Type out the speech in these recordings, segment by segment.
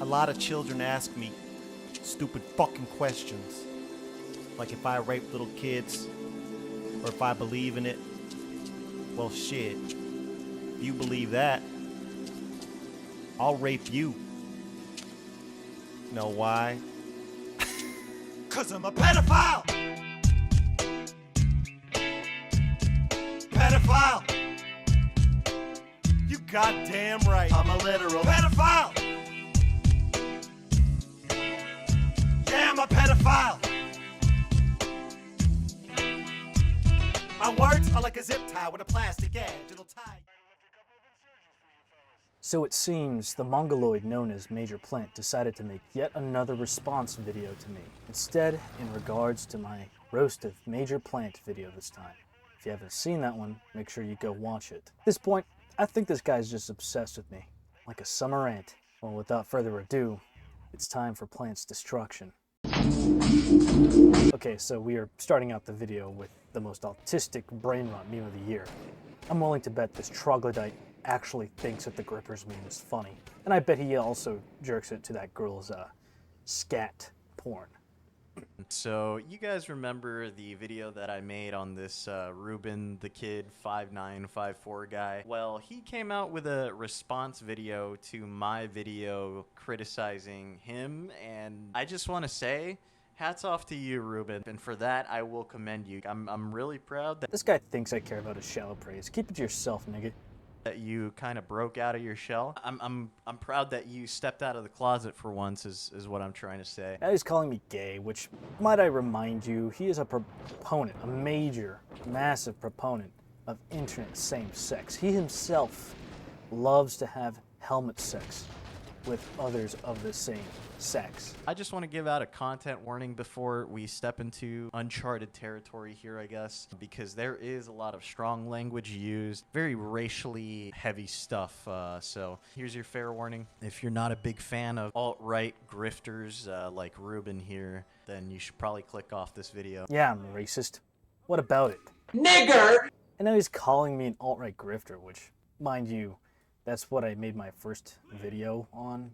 A lot of children ask me stupid fucking questions. Like if I rape little kids, or if I believe in it. Well, shit. If you believe that, I'll rape you. Know why? 'Cause I'm a pedophile! Pedophile! You goddamn right. I'm a literal pedophile! Yeah, I'm a pedophile! My words are like a zip tie with a plastic edge. It'll tie. So it seems the mongoloid known as Major Plant decided to make yet another response video to me. Instead, in regards to my roast of Major Plant video this time. If you haven't seen that one, make sure you go watch it. At this point, I think this guy's just obsessed with me, like a summer ant. Well, without further ado, it's time for Plant's destruction. Okay, so we are starting out the video with the most autistic brain rot meme of the year. I'm willing to bet this troglodyte actually thinks that the Grippers meme is funny. And I bet he also jerks it to that girl's scat porn. So you guys remember the video that I made on this Ruben the Kid 5954 guy? Well, he came out with a response video to my video criticizing him, and I just want to say, hats off to you, Ruben, and for that, I will commend you. I'm really proud that This guy thinks I care about his shallow praise. Keep it to yourself, nigga. that you kind of broke out of your shell. I'm proud that you stepped out of the closet for once, is what I'm trying to say. Now he's calling me gay, which, might I remind you, he is a proponent, a major, massive proponent of internet same-sex. He himself loves to have helmet sex with others of the same sex. I just want to give out a content warning before we step into uncharted territory here, I guess, because there is a lot of strong language used, very racially heavy stuff. So here's your fair warning. If you're not a big fan of alt-right grifters like Ruben here, then you should probably click off this video. Yeah, I'm racist. What about it? Nigger! And now he's calling me an alt-right grifter, which, mind you, that's what I made my first video on.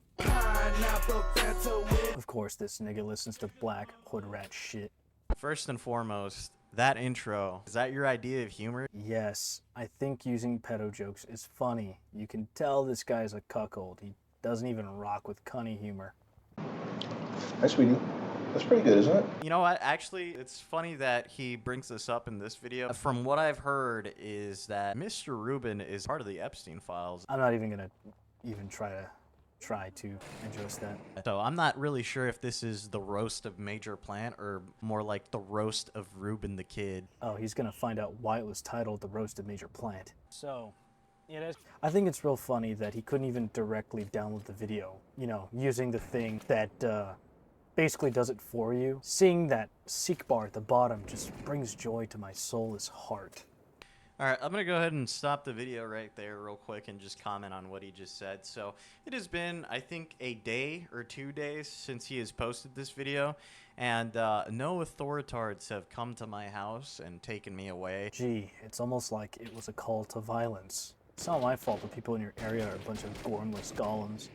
Of course, this nigga listens to black hood rat shit. First and foremost, that intro, is that your idea of humor? Yes, I think using pedo jokes is funny. You can tell this guy's a cuckold. He doesn't even rock with cunny humor. Hi, sweetie. That's pretty good, isn't it? You know what? Actually, it's funny that he brings this up in this video. From what I've heard is that Mr. Rubin is part of the Epstein files. I'm not even gonna try to address that. So I'm not really sure if this is the roast of Major Plant or more like the roast of Ruben the Kid. Oh, he's gonna find out why it was titled The Roast of Major Plant. So, I think it's real funny that he couldn't even directly download the video, you know, using the thing that basically does it for you. Seeing that seek bar at the bottom just brings joy to my soulless heart. Alright, I'm going to go ahead and stop the video right there real quick and just comment on what he just said. So, it has been, I think, a day or 2 days since he has posted this video, and no authoritards have come to my house and taken me away. Gee, it's almost like it was a call to violence. It's not my fault that people in your area are a bunch of gormless golems.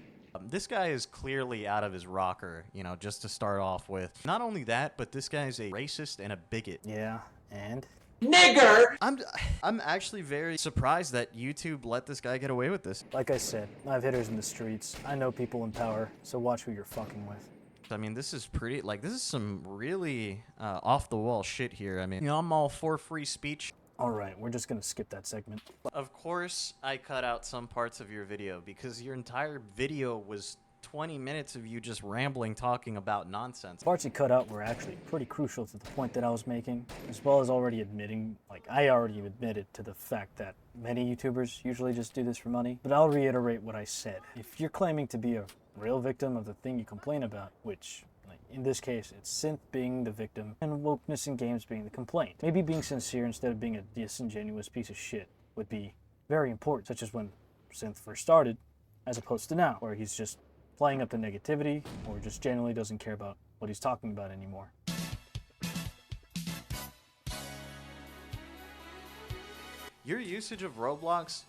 This guy is clearly out of his rocker, you know, just to start off with. Not only that, but this guy is a racist and a bigot. Yeah, and? Nigger! I'm actually very surprised that YouTube let this guy get away with this. Like I said, I have hitters in the streets. I know people in power, so watch who you're fucking with. I mean, this is pretty, like, this is some really off-the-wall shit here. I mean, you know, I'm all for free speech. Alright, we're just gonna skip that segment. Of course, I cut out some parts of your video because your entire video was 20 minutes of you just rambling, talking about nonsense. Parts you cut out were actually pretty crucial to the point that I was making, as well as already admitting, like I already admitted to the fact that many YouTubers usually just do this for money. But I'll reiterate what I said. If you're claiming to be a real victim of the thing you complain about, which, like in this case, it's synth being the victim and wokeness in games being the complaint. Maybe being sincere instead of being a disingenuous piece of shit would be very important, such as when synth first started, as opposed to now, where he's just playing up the negativity or just genuinely doesn't care about what he's talking about anymore. Your usage of Roblox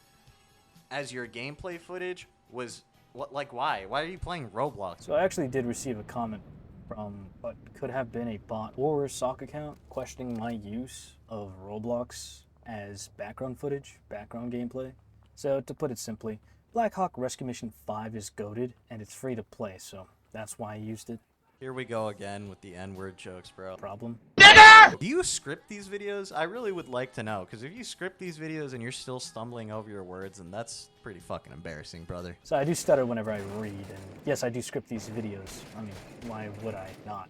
as your gameplay footage was What, like, why? Why are you playing Roblox? So I actually did receive a comment from what could have been a bot or sock account questioning my use of Roblox as background footage, background gameplay. So to put it simply, Black Hawk Rescue Mission 5 is goated and it's free to play, so that's why I used it. Here we go again with the N-word jokes, bro. Problem? Do you script these videos? I really would like to know, because if you script these videos and you're still stumbling over your words, then that's pretty fucking embarrassing, brother. So I do stutter whenever I read, and yes, I do script these videos. I mean, why would I not?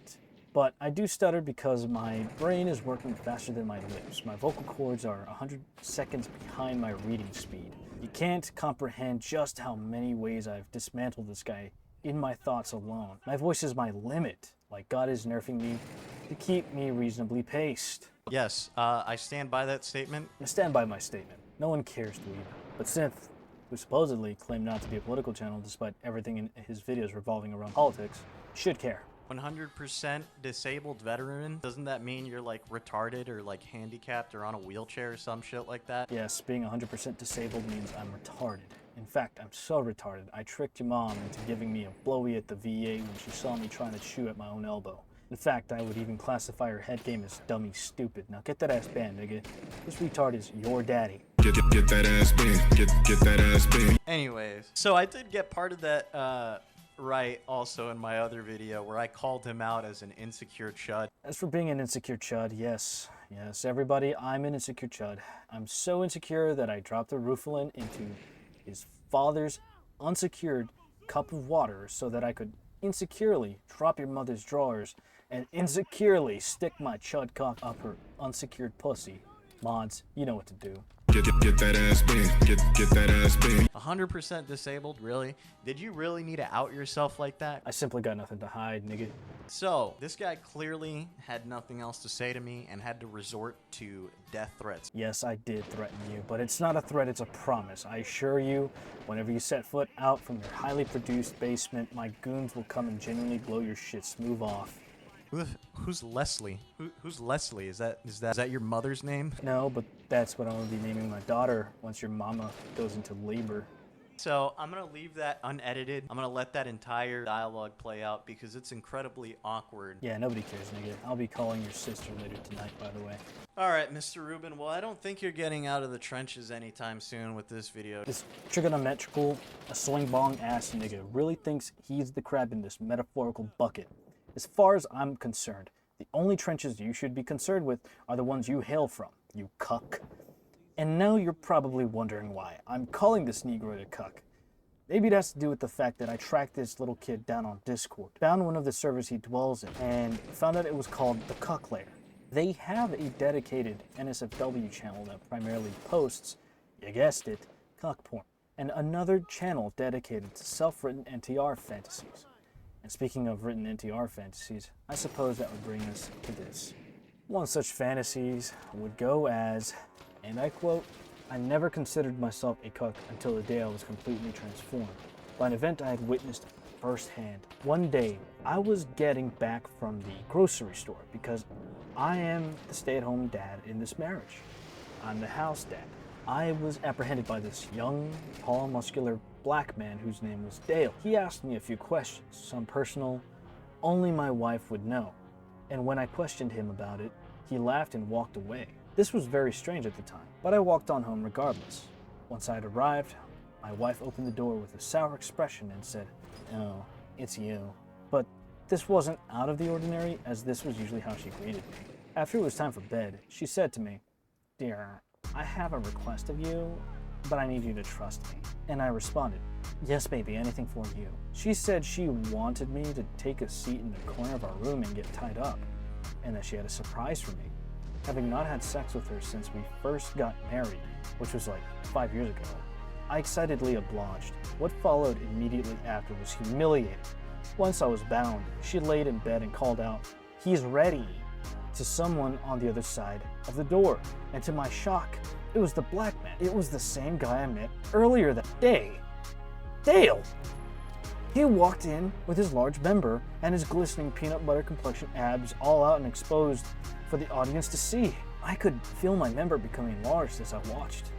But I do stutter because my brain is working faster than my lips. My vocal cords are 100 seconds behind my reading speed. You can't comprehend just how many ways I've dismantled this guy in my thoughts alone. My voice is my limit, like God is nerfing me to keep me reasonably paced. Yes, I stand by that statement. I stand by my statement. No one cares to leave. But Synth, who supposedly claimed not to be a political channel despite everything in his videos revolving around politics, should care. 100% disabled veteran, doesn't that mean you're like retarded or like handicapped or on a wheelchair or some shit like that? Yes, being 100% disabled means I'm retarded. In fact, I'm so retarded, I tricked your mom into giving me a blowy at the VA when she saw me trying to chew at my own elbow. In fact, I would even classify her head game as dummy stupid. Now get that ass banned, nigga. This retard is your daddy. Get that ass banned. Get that ass banned. Anyways, so I did get part of that right also in my other video where I called him out as an insecure chud. As for being an insecure chud, yes, everybody, I'm an insecure chud. I'm so insecure that I dropped a Rufalin into his father's unsecured cup of water so that I could insecurely drop your mother's drawers and insecurely stick my chud cock up her unsecured pussy. Mods, you know what to do. Get that ass banned. Get that ass banned. 100% disabled, really? Did you really need to out yourself like that? I simply got nothing to hide, nigga. So, this guy clearly had nothing else to say to me and had to resort to death threats. Yes, I did threaten you, but it's not a threat, it's a promise. I assure you, whenever you set foot out from your highly produced basement, my goons will come and genuinely blow your shit smooth off. Who's Leslie? Who's Leslie? Is that your mother's name? No, but that's what I'm gonna be naming my daughter once your mama goes into labor. So I'm gonna leave that unedited. I'm gonna let that entire dialogue play out because it's incredibly awkward. Yeah, nobody cares, nigga. I'll be calling your sister later tonight, by the way. Alright, Mr. Rubin, well, I don't think you're getting out of the trenches anytime soon with this video. This trigonometrical, a swing bong ass nigga really thinks he's the crab in this metaphorical bucket. As far as I'm concerned, the only trenches you should be concerned with are the ones you hail from, you cuck. And now you're probably wondering why I'm calling this Negro a cuck. Maybe it has to do with the fact that I tracked this little kid down on Discord, found one of the servers he dwells in, and found out it was called the Cuck Lair. They have a dedicated NSFW channel that primarily posts, you guessed it, cuck porn, and another channel dedicated to self-written NTR fantasies. And speaking of written NTR fantasies, I suppose that would bring us to this. One such fantasies would go as, and I quote, I never considered myself a cuck until the day I was completely transformed by an event I had witnessed firsthand. One day, I was getting back from the grocery store because I am the stay-at-home dad in this marriage. I'm the house dad. I was apprehended by this young, tall, muscular black man whose name was Dale. He asked me a few questions, some personal, only my wife would know. And when I questioned him about it, he laughed and walked away. This was very strange at the time, but I walked on home regardless. Once I had arrived, my wife opened the door with a sour expression and said, "Oh, it's you." But this wasn't out of the ordinary, as this was usually how she greeted me. After it was time for bed, she said to me, "Dear, I have a request of you, but I need you to trust me." And I responded, "Yes, baby, anything for you." She said she wanted me to take a seat in the corner of our room and get tied up, and that she had a surprise for me. Having not had sex with her since we first got married, which was like 5 years ago, I excitedly obliged. What followed immediately after was humiliating. Once I was bound, she laid in bed and called out, "He's ready," to someone on the other side of the door. And to my shock, it was the black man. It was the same guy I met earlier that day. Dale! He walked in with his large member and his glistening peanut butter complexion abs all out and exposed for the audience to see. I could feel my member becoming enlarged as I watched.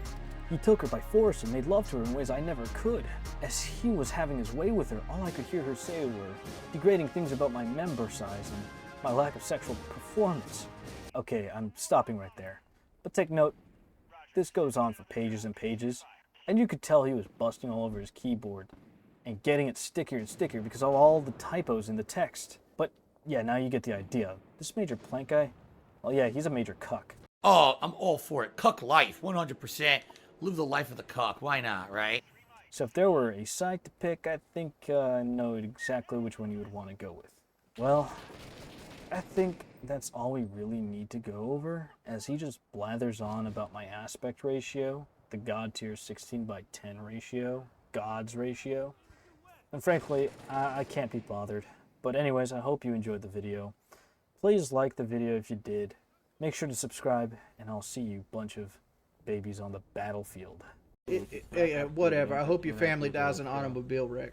He took her by force and made love to her in ways I never could. As he was having his way with her, all I could hear her say were degrading things about my member size and my lack of sexual performance. Okay, I'm stopping right there. But take note, this goes on for pages and pages, and you could tell he was busting all over his keyboard and getting it stickier and stickier because of all the typos in the text. But yeah, now you get the idea. This Major Plank guy, well yeah, he's a major cuck. Oh, I'm all for it. Cuck life, 100%. Live the life of the cuck. Why not, right? So if there were a side to pick, I think I know exactly which one you would want to go with. Well, I think that's all we really need to go over, as he just blathers on about my aspect ratio, the God tier 16:10 ratio, God's ratio. And frankly, I can't be bothered. But anyways, I hope you enjoyed the video. Please like the video if you did. Make sure to subscribe, and I'll see you bunch of babies on the battlefield. Whatever. I hope your family dies in an automobile wreck.